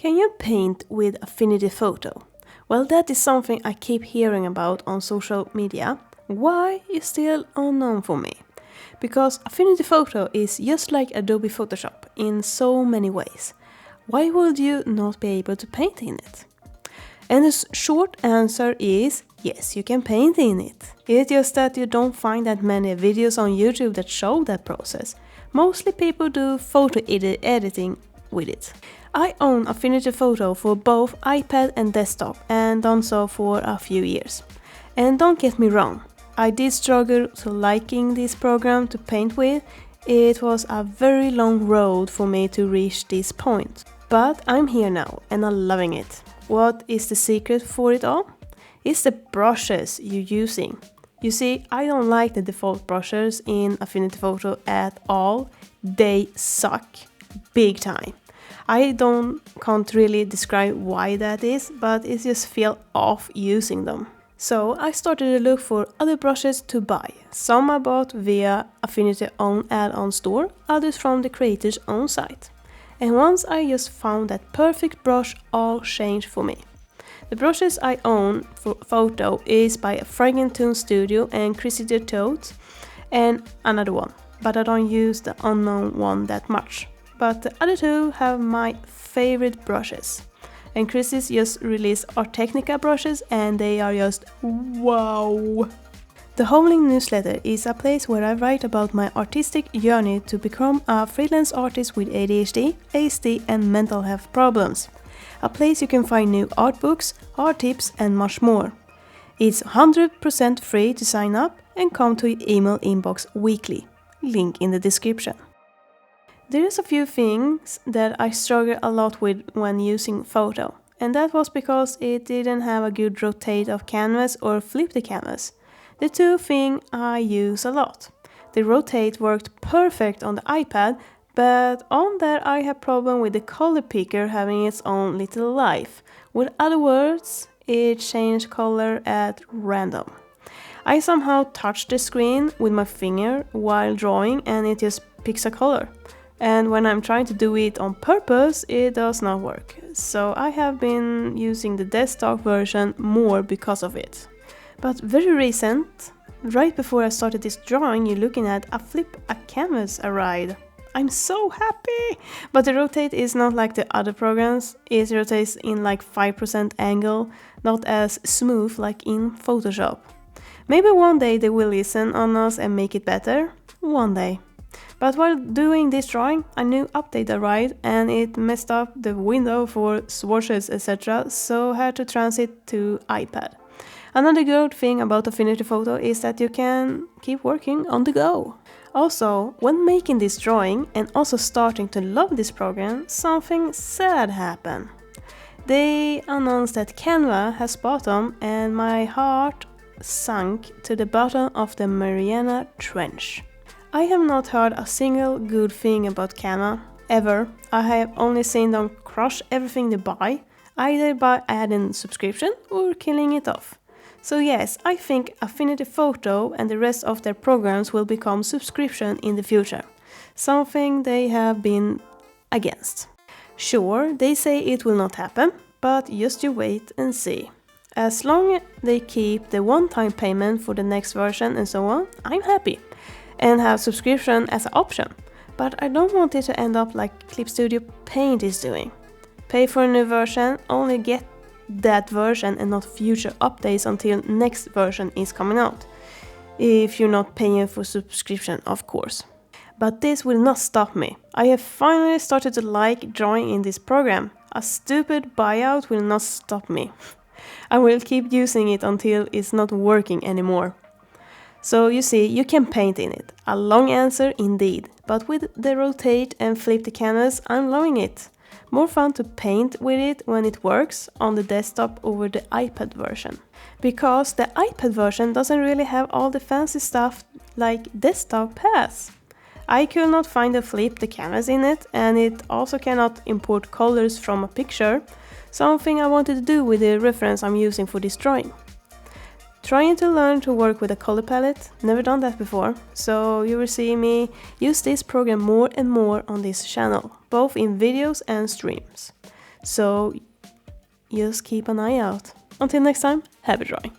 Can you paint with Affinity Photo? Well, that is something I keep hearing about on social media. Why is still unknown for me? Because Affinity Photo is just like Adobe Photoshop in so many ways. Why would you not be able to paint in it? And the short answer is yes, you can paint in it. It's just that you don't find that many videos on YouTube that show that process. Mostly people do photo editing with it. I own Affinity Photo for both iPad and desktop and done so for a few years. And don't get me wrong, I did struggle to liking this program to paint with. It was a very long road for me to reach this point. But I'm here now and I'm loving it. What is the secret for it all? It's the brushes you're using. You see, I don't like the default brushes in Affinity Photo at all. They suck big time. I can't really describe why that is, but it just feels off using them. So I started to look for other brushes to buy. Some I bought via Affinity own add-on store, others from the creator's own site. And once I just found that perfect brush, all changed for me. The brushes I own for photo is by Fragrant Tune Studio and Chrissy the Toad, and another one, but I don't use the unknown one that much. But the other two have my favorite brushes. And Chrissy's just released Art Technica brushes and they are just wow! The Homeling newsletter is a place where I write about my artistic journey to become a freelance artist with ADHD, ASD and mental health problems. A place you can find new art books, art tips and much more. It's 100% free to sign up and come to your email inbox weekly. Link in the description. There's a few things that I struggle a lot with when using photo, and that was because it didn't have a good rotate of canvas or flip the canvas. The two things I use a lot. The rotate worked perfect on the iPad, but on there I have problem with the color picker having its own little life. With other words, it changed color at random. I somehow touch the screen with my finger while drawing and it just picks a color. And when I'm trying to do it on purpose, it does not work. So I have been using the desktop version more because of it. But very recent, right before I started this drawing, you're looking at a flip a canvas a ride. I'm so happy! But the rotate is not like the other programs. It rotates in like 5% angle, not as smooth like in Photoshop. Maybe one day they will listen on us and make it better. One day. But while doing this drawing, a new update arrived and it messed up the window for swatches etc. so I had to transit to iPad. Another good thing about Affinity Photo is that you can keep working on the go. Also, when making this drawing and also starting to love this program, something sad happened. They announced that Canva has bottom and my heart sunk to the bottom of the Mariana Trench. I have not heard a single good thing about Canva, ever. I have only seen them crush everything they buy, either by adding subscription or killing it off. So yes, I think Affinity Photo and the rest of their programs will become subscription in the future. Something they have been against. Sure, they say it will not happen, but just you wait and see. As long as they keep the one-time payment for the next version and so on, I'm happy. And have subscription as an option. But I don't want it to end up like Clip Studio Paint is doing. Pay for a new version, only get that version and not future updates until next version is coming out. If you're not paying for subscription, of course. But this will not stop me. I have finally started to like drawing in this program. A stupid buyout will not stop me. I will keep using it until it's not working anymore. So you see, you can paint in it. A long answer indeed, but with the rotate and flip the canvas, I'm loving it. More fun to paint with it when it works on the desktop over the iPad version. Because the iPad version doesn't really have all the fancy stuff like desktop has. I could not find a flip the canvas in it, and it also cannot import colors from a picture, something I wanted to do with the reference I'm using for this drawing. Trying to learn to work with a color palette, never done that before, so you will see me use this program more and more on this channel, both in videos and streams. So just keep an eye out. Until next time, happy drawing!